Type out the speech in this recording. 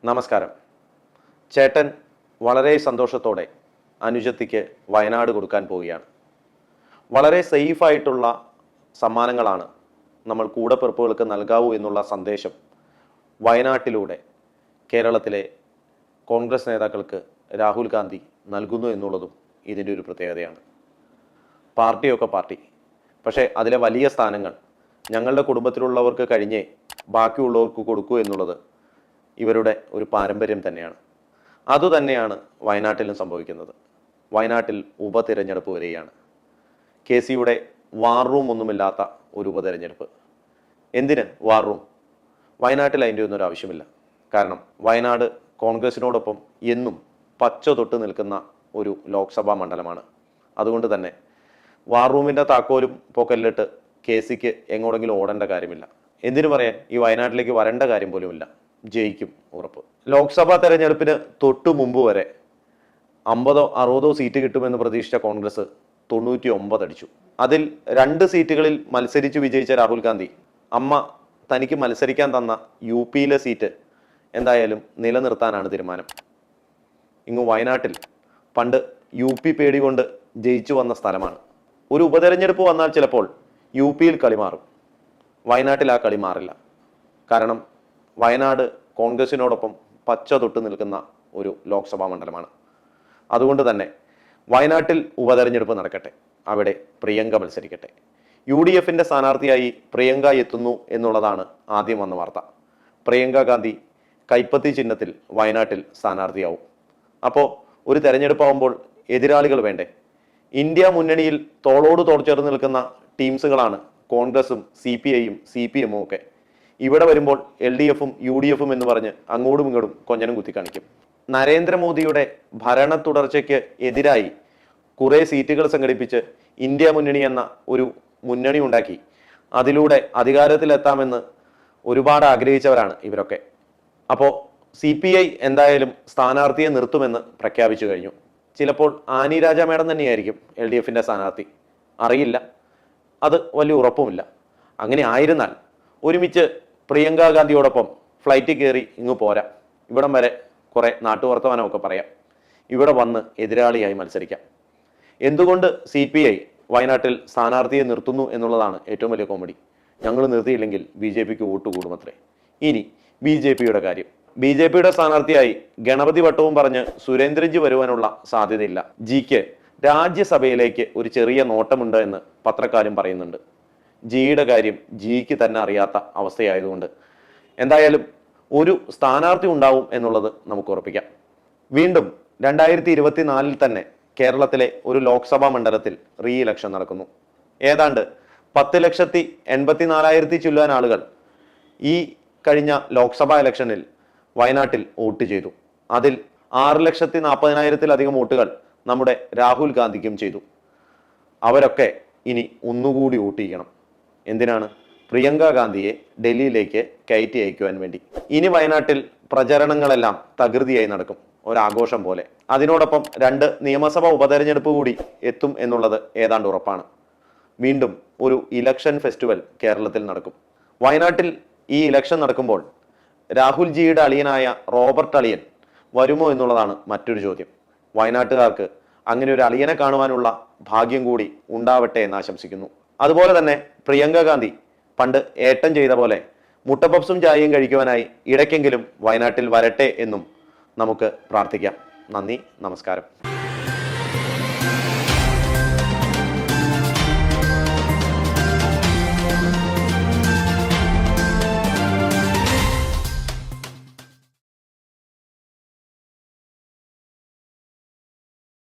നമസ്കാരം. ചേട്ടൻ വളരെ സന്തോഷത്തോടെ അനുജത്തിക്ക് വയനാട് കൊടുക്കാൻ പോവുകയാണ്. വളരെ സേഫായിട്ടുള്ള സമ്മാനങ്ങളാണ് നമ്മൾ കൂടപ്പിറപ്പുകൾക്ക് നൽകാവൂ എന്നുള്ള സന്ദേശം വയനാട്ടിലൂടെ കേരളത്തിലെ കോൺഗ്രസ് നേതാക്കൾക്ക് രാഹുൽ ഗാന്ധി നൽകുന്നു എന്നുള്ളതും ഇതിൻ്റെ ഒരു പ്രത്യേകതയാണ്. പാർട്ടിയൊക്കെ പാർട്ടി, പക്ഷേ അതിലെ വലിയ സ്ഥാനങ്ങൾ ഞങ്ങളുടെ കുടുംബത്തിലുള്ളവർക്ക് കഴിഞ്ഞേ ബാക്കിയുള്ളവർക്ക് കൊടുക്കൂ എന്നുള്ളത് ഇവരുടെ ഒരു പാരമ്പര്യം തന്നെയാണ്. അതുതന്നെയാണ് വയനാട്ടിലും സംഭവിക്കുന്നത്. വയനാട്ടിൽ ഉപതിരഞ്ഞെടുപ്പ് വരികയാണ്. KCയുടെ വാർ റൂം ഒന്നുമില്ലാത്ത ഒരു ഉപതിരഞ്ഞെടുപ്പ്. എന്തിന് വാർ റൂം? വയനാട്ടിൽ അതിൻ്റെ ഒന്നും ഒരു ആവശ്യമില്ല. കാരണം വയനാട് കോൺഗ്രസിനോടൊപ്പം എന്നും പച്ച തൊട്ട് നിൽക്കുന്ന ഒരു ലോക്സഭാ മണ്ഡലമാണ്. അതുകൊണ്ട് തന്നെ വാർ റൂമിൻ്റെ താക്കോലും പോക്കലിലിട്ട് KCക്ക് എങ്ങോടെങ്കിലും ഓടേണ്ട കാര്യമില്ല. എന്തിനു പറയാൻ, ഈ വയനാട്ടിലേക്ക് വരേണ്ട കാര്യം പോലുമില്ല. ജയിക്കും ഉറപ്പ്. ലോക്സഭാ തെരഞ്ഞെടുപ്പിന് തൊട്ടു മുമ്പ് വരെ 50-60 സീറ്റ് കിട്ടുമെന്ന് പ്രതീക്ഷിച്ച കോൺഗ്രസ് 99 അടിച്ചു. അതിൽ 2 സീറ്റുകളിൽ മത്സരിച്ച് വിജയിച്ച രാഹുൽ ഗാന്ധി അമ്മ തനിക്ക് മത്സരിക്കാൻ തന്ന UPയിലെ സീറ്റ് എന്തായാലും നിലനിർത്താനാണ് തീരുമാനം. ഇങ്ങ് വയനാട്ടിൽ പണ്ട് UP പേടി കൊണ്ട് ജയിച്ചു വന്ന സ്ഥലമാണ്. ഒരു ഉപതെരഞ്ഞെടുപ്പ് വന്നാൽ ചിലപ്പോൾ UPയിൽ കളി മാറും. വയനാട്ടിൽ ആ കളി മാറില്ല. കാരണം വയനാട് കോൺഗ്രസിനോടൊപ്പം പച്ച തൊട്ട് നിൽക്കുന്ന ഒരു ലോക്സഭാ മണ്ഡലമാണ്. അതുകൊണ്ട് തന്നെ വയനാട്ടിൽ ഉപതെരഞ്ഞെടുപ്പ് നടക്കട്ടെ, അവിടെ പ്രിയങ്ക മത്സരിക്കട്ടെ. UDFന്റെ സ്ഥാനാർത്ഥിയായി പ്രിയങ്ക എത്തുന്നു എന്നുള്ളതാണ് ആദ്യം വന്ന വാർത്ത. പ്രിയങ്ക ഗാന്ധി കൈപ്പത്തി ചിഹ്നത്തിൽ വയനാട്ടിൽ സ്ഥാനാർത്ഥിയാവും. അപ്പോൾ ഒരു തെരഞ്ഞെടുപ്പാവുമ്പോൾ എതിരാളികൾ വേണ്ടേ? ഇന്ത്യ മുന്നണിയിൽ തോളോട് തോൾ ചേർന്ന് നിൽക്കുന്ന ടീംസുകളാണ് കോൺഗ്രസും CPIയും CPMും ഒക്കെ. ഇവിടെ വരുമ്പോൾ LDFും UDFും എന്ന് പറഞ്ഞ് അങ്ങോട്ടും ഇങ്ങോട്ടും കൊഞ്ഞനം കുത്തി കാണിക്കും. നരേന്ദ്രമോദിയുടെ ഭരണ തുടർച്ചയ്ക്ക് എതിരായി കുറേ സീറ്റുകൾ സംഘടിപ്പിച്ച് ഇന്ത്യ മുന്നണി എന്ന ഒരു മുന്നണി ഉണ്ടാക്കി അതിലൂടെ അധികാരത്തിലെത്താമെന്ന് ഒരുപാട് ആഗ്രഹിച്ചവരാണ് ഇവരൊക്കെ. അപ്പോൾ CPI എന്തായാലും സ്ഥാനാർത്ഥിയെ നിർത്തുമെന്ന് പ്രഖ്യാപിച്ചു കഴിഞ്ഞു. ചിലപ്പോൾ ആനി രാജ മേഡം തന്നെയായിരിക്കും LDFന്റെ സ്ഥാനാർത്ഥി, അറിയില്ല. അത് വലിയ ഉറപ്പുമില്ല. അങ്ങനെ ആയിരുന്നാൽ ഒരുമിച്ച് പ്രിയങ്ക ഗാന്ധിയോടൊപ്പം ഫ്ലൈറ്റിൽ കയറി ഇങ്ങ് പോരാം. ഇവിടം വരെ കുറേ നാട്ടുവർത്തമാനമൊക്കെ പറയാം. ഇവിടെ വന്ന് എതിരാളിയായി മത്സരിക്കാം. എന്തുകൊണ്ട് CPI വയനാട്ടിൽ സ്ഥാനാർത്ഥിയെ നിർത്തുന്നു എന്നുള്ളതാണ് ഏറ്റവും വലിയ കോമഡി. ഞങ്ങൾ നിർത്തിയില്ലെങ്കിൽ BJPക്ക് വോട്ട് കൂടുമത്രേ. ഇനി BJPയുടെ കാര്യം. BJPയുടെ സ്ഥാനാർത്ഥിയായി ഗണപതി വട്ടവും പറഞ്ഞ് സുരേന്ദ്രൻജി വരുവാനുള്ള സാധ്യതയില്ല. ജിക്ക് രാജ്യസഭയിലേക്ക് ഒരു ചെറിയ നോട്ടമുണ്ട് എന്ന് പത്രക്കാരും പറയുന്നുണ്ട്. ജിയുടെ കാര്യം ജിക്ക് തന്നെ അറിയാത്ത അവസ്ഥയായതുകൊണ്ട് എന്തായാലും ഒരു സ്ഥാനാർത്ഥി ഉണ്ടാവും എന്നുള്ളത് നമുക്ക് ഉറപ്പിക്കാം. വീണ്ടും 2024 തന്നെ കേരളത്തിലെ ഒരു ലോക്സഭാ മണ്ഡലത്തിൽ റീഇലക്ഷൻ നടക്കുന്നു. ഏതാണ്ട് 10,84,000 ചുല്ലാൻ ആളുകൾ ഈ കഴിഞ്ഞ ലോക്സഭാ ഇലക്ഷനിൽ വയനാട്ടിൽ വോട്ട് ചെയ്തു. അതിൽ 6,40,000-ലധികം വോട്ടുകൾ നമ്മുടെ രാഹുൽ ഗാന്ധിക്കും ചെയ്തു. അവരൊക്കെ ഇനി ഒന്നുകൂടി വോട്ട് ചെയ്യണം. എന്തിനാണ്? പ്രിയങ്ക ഗാന്ധിയെ ഡൽഹിയിലേക്ക് കയറ്റി അയക്കുവാൻ വേണ്ടി. ഇനി വയനാട്ടിൽ പ്രചരണങ്ങളെല്ലാം തകൃതിയായി നടക്കും, ഒരാഘോഷം പോലെ. അതിനോടൊപ്പം 2 നിയമസഭാ ഉപതെരഞ്ഞെടുപ്പ് കൂടി എത്തും എന്നുള്ളത് ഏതാണ്ട് ഉറപ്പാണ്. വീണ്ടും ഒരു ഇലക്ഷൻ ഫെസ്റ്റിവൽ കേരളത്തിൽ നടക്കും. വയനാട്ടിൽ ഈ ഇലക്ഷൻ നടക്കുമ്പോൾ രാഹുൽ ജിയുടെ അളിയനായ റോബർട്ട് അളിയൻ വരുമോ എന്നുള്ളതാണ് മറ്റൊരു ചോദ്യം. വയനാട്ടുകാർക്ക് അങ്ങനെ ഒരു അളിയനെ കാണുവാനുള്ള ഭാഗ്യം കൂടി ഉണ്ടാവട്ടെ എന്ന് ആശംസിക്കുന്നു. അതുപോലെ തന്നെ പ്രിയങ്ക ഗാന്ധി പണ്ട് ഏട്ടൻ ചെയ്ത പോലെ മുട്ടപ്പപ്സും ചായയും കഴിക്കുവാനായി ഇടയ്ക്കെങ്കിലും വയനാട്ടിൽ വരട്ടെ എന്നും നമുക്ക് പ്രാർത്ഥിക്കാം. നന്ദി, നമസ്കാരം.